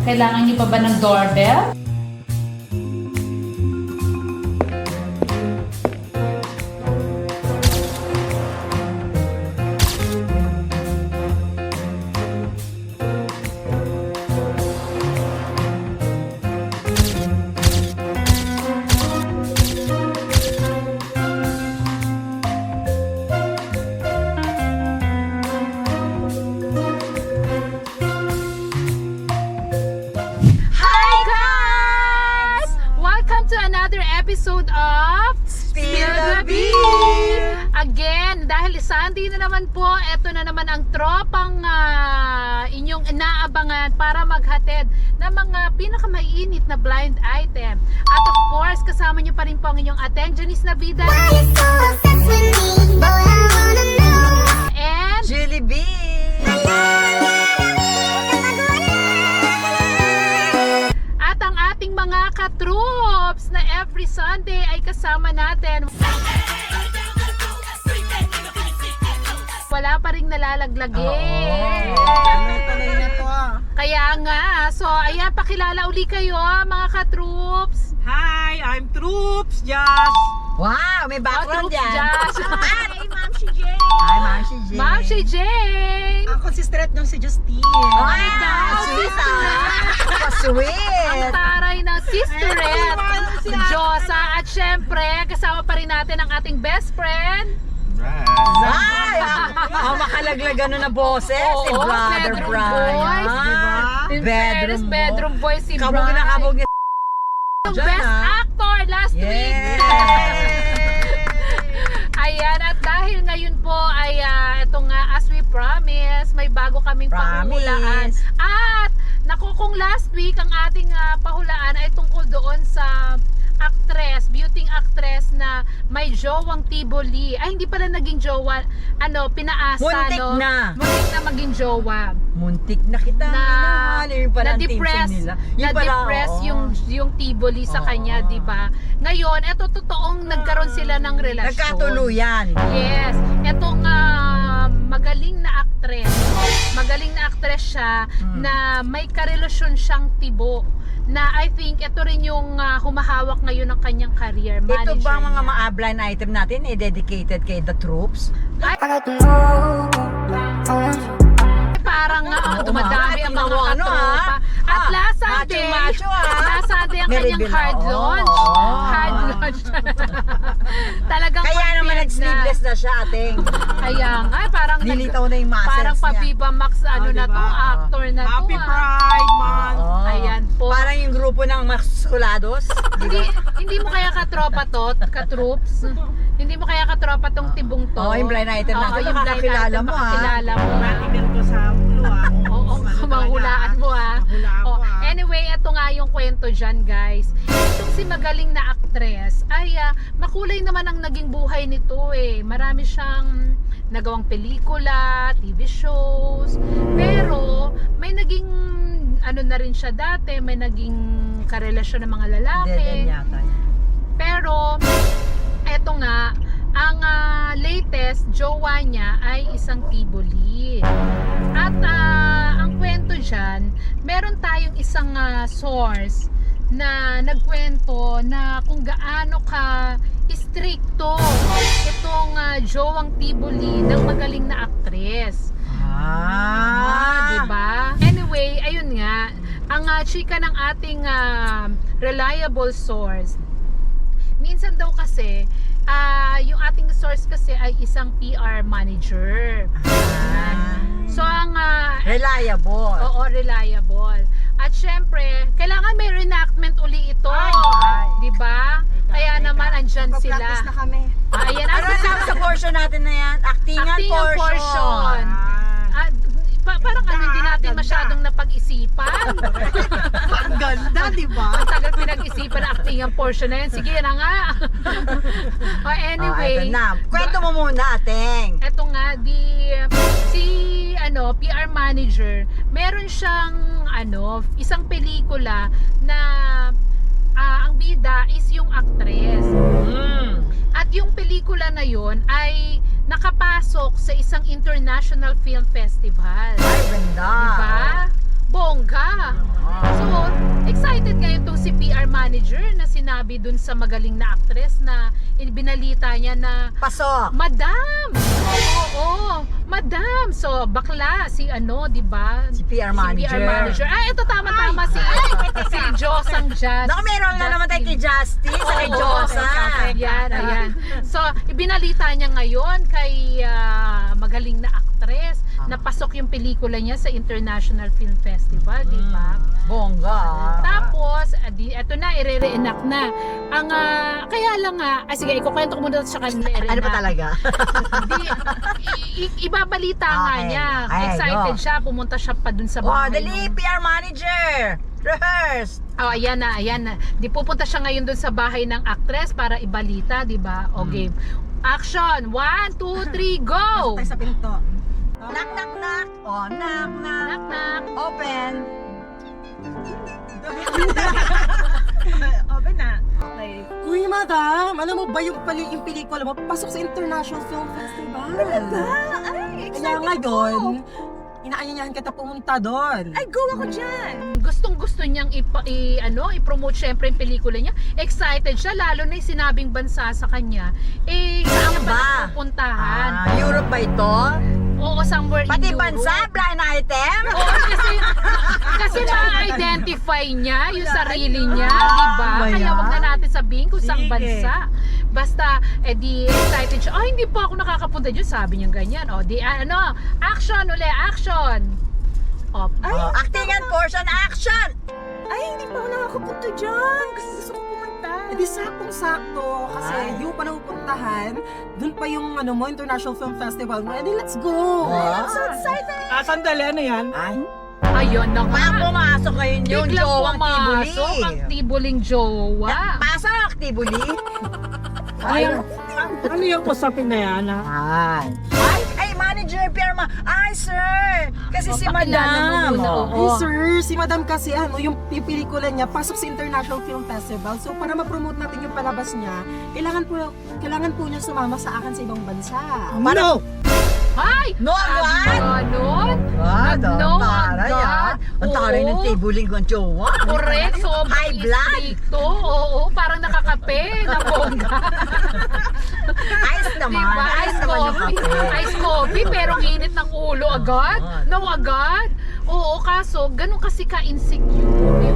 Kailangan niyo pa ba ng doorbell? Episode of Spill the Beans! Again, dahil Sunday na naman po, eto na naman ang tropang inyong inaabangan para maghatid ng mga pinakamainit na blind item. At of course, kasama nyo pa rin po ang inyong attentionist na bida. And Julie B! at ang ating mga katroops na every Sunday ay kasama natin. Wala pa ring nalalaglagin. Tuloy na to. Kaya nga, so ayan, pakilala uli kayo mga katroops. Hi, I'm Troops Just. Wow, may background Troops yan. Just. Hey, Ma'am si Jane. Hi, Ma'am si Jane. Ma'am si Jane. Ako si Stret nung si Justine. Ay, daw, sweet sister. ah. Ang Sweet. taray ng sisterette, Ay, si Ate. Diyosa. At syempre, kasama pa rin natin ang ating best friend. Ay, makalaglag ano na boses. Si Oo, Brother bedroom Brian. boys, diba? In fairness, bedroom boy si Kabog Brian. na kabog yan. Yung Diyan, best ah. actor last week. Ayan, at dahil ngayon po ay ito nga, as we promise, may bago kaming pahulaan. At naku, kung last week ang ating pahulaan ay tungkol doon sa actress, beauty actress na may jowang Tiboli. Ay, hindi pala naging jowa, pinaasa, Muntik no? na. Muntik na maging jowa. Muntik na kita. Na Yung pala ang na-depress, tension nila. Yung pala, na-depress oo. yung Tiboli sa Oo. kanya, di ba? Ngayon, eto totoong nagkaroon sila ng relasyon. Nagkatuluyan. Yes. Etong magaling na actress. Magaling na actress siya na may karelasyon siyang tibo. Na I think ito rin yung humahawak ngayon ng kanyang career. Ito Manager ba mga niya. ma-blind item natin dedicated kay the troops? Parang dumadami ang mga Ano, katropa. At last Sunday, Macho, last Sunday ang May kanyang reveal hard na, launch. oo. Hard launch. Talagang Kaya naman confirmed nag-sleepless na siya, ating. Kaya nga, parang Nilitaw na yung muscles parang niya. pa-Viva Max na diba? to, actor na to. Happy Pride Month. Oo. Ayan po. Parang yung grupo ng maskulados. Hindi mo kaya katropa to, katroops? Hindi mo kaya katropa tong tibong to? Oo, yung blind item Oo, natin. yung blind Nakakakilala item, mo, ha? makakilala mo. Natigil ko sa ulo Oo, mahulaan mo ha. Mahulaan ko, ha? Anyway, ito nga yung kwento dyan, guys. Itong si magaling na actress ay makulay naman ang naging buhay nito eh. Marami siyang nagawang pelikula, TV shows. Pero may naging na rin siya dati, may naging karelasyon ng mga lalaki. Dead yata. Pero eto nga, ang latest jowa niya ay isang Tiboli. At ang kwento dyan, meron tayong isang source na nagkwento na kung gaano ka stricto itong jowang Tiboli ng magaling na aktres. Diba? Anyway, ayun nga, ang chika ng ating reliable source. Minsan daw kasi, yung ating source kasi ay isang PR manager. So ang Reliable. oo, reliable. At syempre, kailangan may reenactment uli ito. Ay. 'Di ba? Kaya naman andyan sila. Practice na kami. Ayan, Ano sabi sa portion natin na yan? Actingan Actingan portion. Parang hindi natin ganda. masyadong napag-isipan. Ang ganda, di ba? Ang tagal pinag-isipan na actingan portion na yan. Sige na nga. Anyway. Ito na. Kwento mo muna, ateng. Eto nga, si PR manager, meron siyang isang pelikula na ang bida is yung actress. At yung pelikula na yon ay nakapasok sa isang international film festival. Ay, ganda. Diba? bongga. So, excited ngayon tong si PR manager na sinabi dun sa magaling na actress na binalita niya na Pasok. Madam! Oo, madam! So, bakla, si ano, di ba? Si PR manager. Si PR manager. Ah, ito tama-tama si Josang Justice. Naku, meron na naman tayo kay Justice, sa kay Oo, Josa. Ayan, ayan. So, ibinalita niya ngayon kay magaling na actress na pasok yung pelikula niya sa International Film Festival, di ba? Bongga. Tapos, eto na, i-re-reenact na. Ang, kaya lang nga, sige, ikukwento ko muna sa kanila i-reenact. Ano ba talaga? Ibabalita nga Okay. niya. Ay, Excited go. siya, pumunta siya pa dun sa Wow, bahay. dali, PR manager. Rehearse. Oh, ayan na, ayan na. Di pupunta siya ngayon dun sa bahay ng actress para ibalita, di ba? O game. Action! 1, 2, 3, go! Tayo sa pinto. Knock, knock, knock. Oh, knock, knock. Knock, knock. Open. Open na. Okay. Uy, madam! Alam mo ba yung pelikula mo pasok sa International Film Festival? Talaga? Ay, kaya ngayon, inaanyayahan kita pumunta doon. Ay, go ako dyan! Gustong-gusto niyang i-promote syempre yung pelikula niya. Excited siya, lalo na yung sinabing bansa sa kanya. Saan ba? Pupuntahan? Europe ba ito? Oo, somewhere Pati in Europe. bansa, blind item? Oo, kasi ma-identify niya yung sarili niya, di ba? ba Kaya yan? wag na natin sabihin kung saan Sige. bansa. Basta, di excited siya. Hindi pa ako nakakapunta dyan. Sabi niya ganyan. Action uli, action! Actingan portion, action! Ay, hindi pa ako nakakapunta dyan. Gusto ko pumunta. Eh di saktong-sakto. Kasi Ay. yung pa napupuntahan, dun pa yung International Film Festival mo. Eh di let's go! Wow. I'm so excited! Sandali, ano yan? Ay, Ayun na parang nga. pumasok ngayon yung Biglang jowang tibuli. pumasok ang tibuling jowa. Pasok, tibuli. Ano yung usapin na yan? Ay, manager, PR Ay, sir! Kasi si Pakilala mo madam. muna, oo. Hey sir, si madam kasi yung pelikula niya pasok sa International Film Festival. So para ma-promote natin yung palabas niya, kailangan po niya sumama sa akin sa ibang bansa. No! Ay! No, what? Ganon? No, taray agad. Ang taray ng Oo. tibuling kong jowa. Correct, sobrang High blood. istrikto. Oo, parang nakakape na bongga. Ice naman. Diba? Ice naman yung coffee. kape. Ice coffee, pero ang init ng ulo agad. No, agad. Oo, kaso, ganun kasi ka-insecure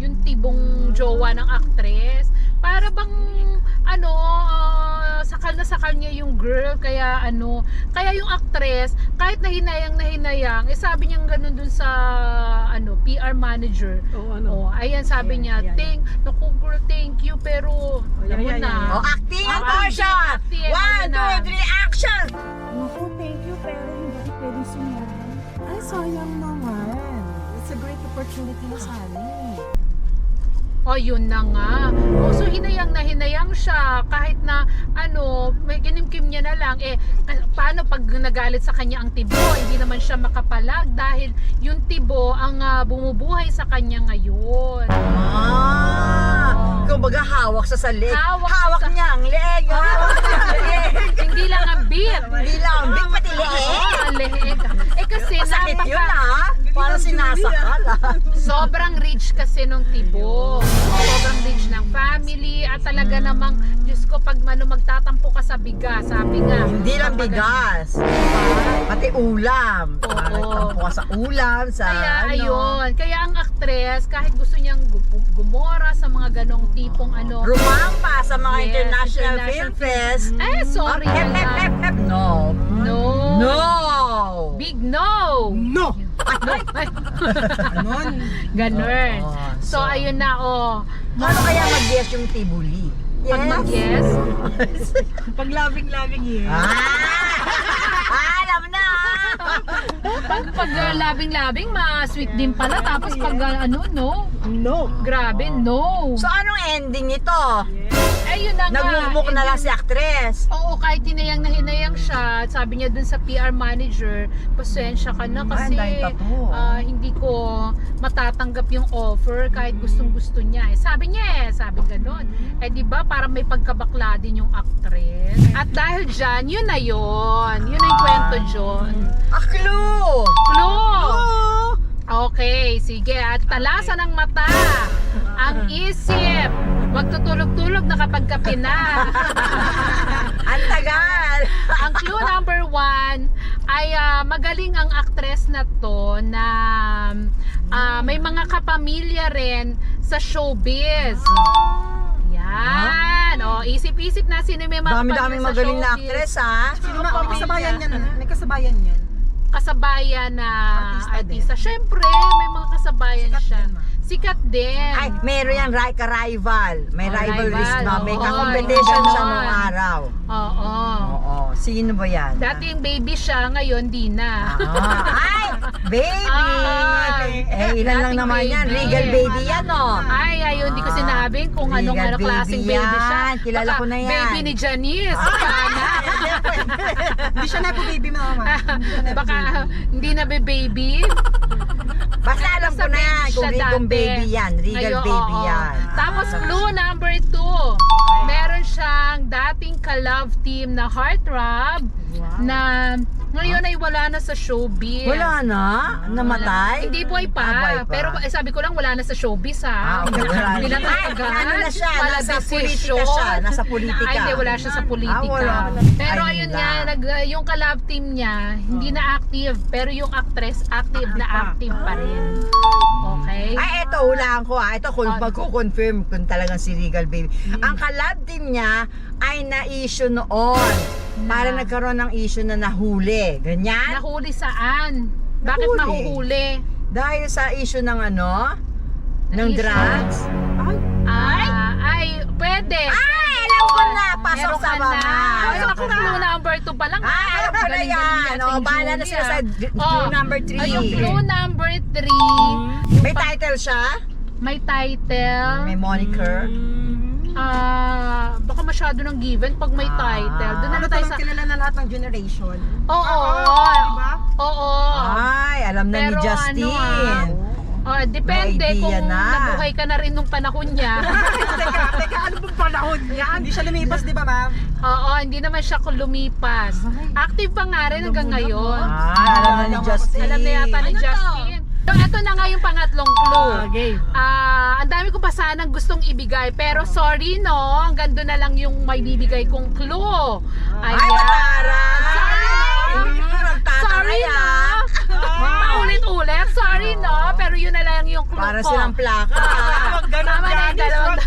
yung tibong jowa ng actress. Para bang, sakal niya yung girl, kaya yung actress, kahit nahinayang, sabi niya ganun dun sa, PR manager. Ayan, sabi niya, naku girl, thank you, pero, alam mo yeah, na. yeah. Actingan portion. Acting, 1, 2, 3, action! Naku, thank you, pero hindi ko pwedeng sumama. Ay, sayang naman. It's a great opportunity na sana eh. Yun na nga. So hinayang siya kahit na may kinimkim niya na lang. Paano pag nagalit sa kanya ang tibo? Hindi naman siya makapalag dahil yung tibo ang bumubuhay sa kanya ngayon. Kumbaga hawak sa salik. Hawak sa- niya ang leg. Hawak niya ang leg. Hindi lang ang beat. Hindi lang, big pati leeg. Ang leeg. Kasi Masakit yun Para sinasakal sobrang rich kasi nung tibo. Sobrang rich ng family at talaga namang, Diyos ko, pag magtatampo ka sa bigas, sabi nga. Hindi lang bigas. Pati ulam. Oo. Nagtampo ka sa ulam, sa Kaya ayun, kaya ang actress kahit gusto niyang gumora sa mga ganong tipong Rumampa sa mga Yes, international international film fest. sorry Hep, na hep, hep, lang. hep. No. No. No. Big no. No! Ay, Ganon. ganun. Oo. So ayun na Paano kaya mag-guess yung tibuli? Pag mag-yes, Pag labing-labing yun. Alam na. pag labing-labing, ma-sweet din pala. Tapos pag no? No! Grabe, no. So anong ending nito? Ayun na nga. Nagmumuk na lang si actress. Oo, kahit hinayang na hinayang siya, sabi niya dun sa PR manager, pasensya ka na kasi dahil pa po. hindi ko matatanggap yung offer kahit gustong-gusto niya. Sabi gano'n. Di ba parang may pagkabakla din yung actress. At dahil dyan, yun na yun. Yun na yung kwento dyan. Clue! Clue! Okay, sige. At talasan ng mata, ang isip. Huwag tutulog-tulog na kapag kape na. Ang tagal! Ang clue number 1 ay magaling ang aktres na to na may mga kapamilya rin sa showbiz. Yan. O, isip-isip na sino may mga Dami-dami kapamilya sa magaling na showbiz. actress, ha? Sino ba kasabayan yan? May kasabayan yan. Kasabayan na Artista artista. Syempre, may mga kasabayan Sikat siya. din, ma. Sikat din. Ay, meron yan, ka-rival. May Oh, rivalries rival. na. May Oo, ka-competition siya ganon. nung araw. Oo. Oo. Sino ba yan? Dati yung baby siya, ngayon di na. Ay! Baby! Ilan lang dating naman yan? baby. Regal baby yan, oh. Ay, ayun, hindi ko sinabing kung anong Regal baby klaseng baby siya. yan. Kilala Baka ko na yan. Baby ni Janice. Sana. Hindi siya na po baby mama. Baka hindi na baby. Basta alam ko na yan kung Siya Regal dati. baby yan. Regal Ayun, baby oo. yan. Tapos clue number 2. Meron siyang dating ka-love team na Heartthrob na ngayon ay wala na sa showbiz. Wala na? Namatay? Hindi buhay pa. Buhay pa. Pero sabi ko lang wala na sa showbiz ha. Okay, wala. Hindi lang Ay, agad. ano na siya? Wala Nasa politika desisyon. siya. Nasa politika. Ay, hindi, wala siya sa politika. wala. Pero Ayun ayun lang. nga, yung ka-love team niya, hindi na active. Pero yung actress, active na active pa rin. Okay? Ay, eto, hulaan ko ha. Ito, kung magko-confirm kung talagang si Regal Baby. Ang kalab team niya ay na-issue noon. Para nagkaroon ng issue na nahuli. Ganyan? Nahuli saan? Bakit Nahuli. mahuhuli? Dahil sa issue ng ano? Ng Issue? drugs? Ay, pwede. Ay, alam ko na! Pasok Meron sa ka mga. na. Ay, Alam ako ko clue na. number 2 pa lang. Ay, alam ko na Galing-galing yan. natin, O, bahala na sila sa Julia. clue number 3. Ay, yung clue number 3, May title siya? may title. May moniker? Baka masyado ng given pag may title. Doon na Ano tayo tayo sa... kilala na lahat ng generation? Oo. Diba? Oo. Ay, alam na ni Pero Justin. Depende May idea kung na. nabuhay ka na rin nung panahon niya. Teka, ano bang panahon yan? Hindi siya lumipas, di ba ma'am? Oo, hindi naman siya lumipas. Active pa nga rin hanggang ngayon. Ay, alam na ni Justin. Alam na yata ni Justin. So, ito na nga yung pangatlong clue. Okay. Ang dami ko pa sanang gustong ibigay, pero sorry no, hanggang doon na lang yung may bibigay kong clue. Ay, matara! Sorry no. Nagtatara Sorry no. yan. Paulit-ulit, sorry no, pero yun na lang yung clue Para ko. silang plaka. Tama na yung dalawang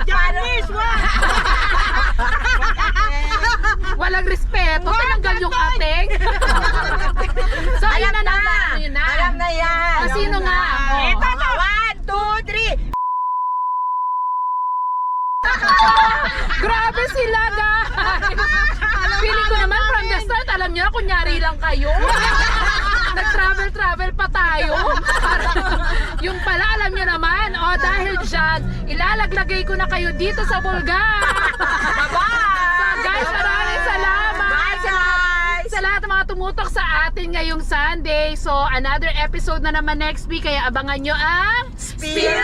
Janice! walang respeto, tinanggal yung ating. So, ayun na naman. Yun na. Alam na yan. Sino nga? Ito na. 1, 2, 3. Grabe sila, guys! Feeling ko naman from the start, alam niyo na, kunyari lang kayo. Nag-travel pa tayo. Yung pala, alam niyo naman. O, dahil dyan, ilalaglagay ko na kayo dito sa Bulga. Bye-bye! So, guys, maraming salamat. Bye, guys! Sa lahat ng mga tumutok sa atin ngayong Sunday. So, another episode na naman next week. Kaya abangan nyo ang Spill